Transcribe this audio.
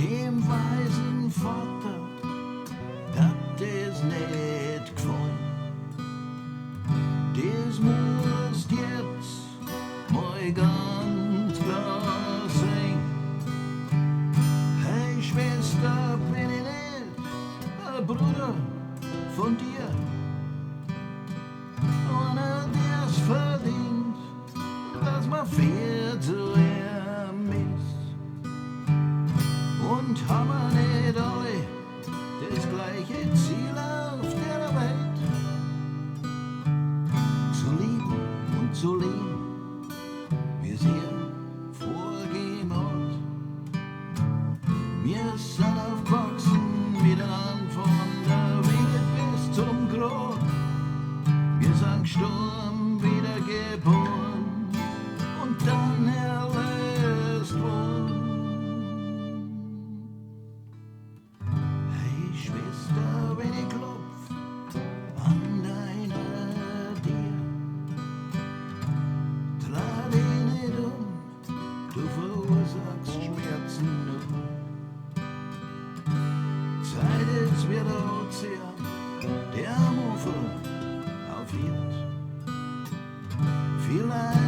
dem weisen Vater, dat is nicht gefallen. Das musst jetzt mal ganz klar sein. Hey Schwester, bin ich nicht ein Bruder von dir? Einer, der's verdient, dass man fair zu ihm ist. Und haben wir nicht alle das gleiche Ziel auf der Welt? Zu lieben und zu leben, wie es hier vorgegeben hat. Wir sind aufgewachsen miteinander von der Wiege bis zum Grab. Wir sind gestorben, wiedergeboren und dann erlöst worden. Hey Schwester, wenn ich klopf an deiner Tür, dreh dich nicht du verursachst Schmerzen nur. Zeit ist wie der Ozean, der am Ufer aufhört. Vielleicht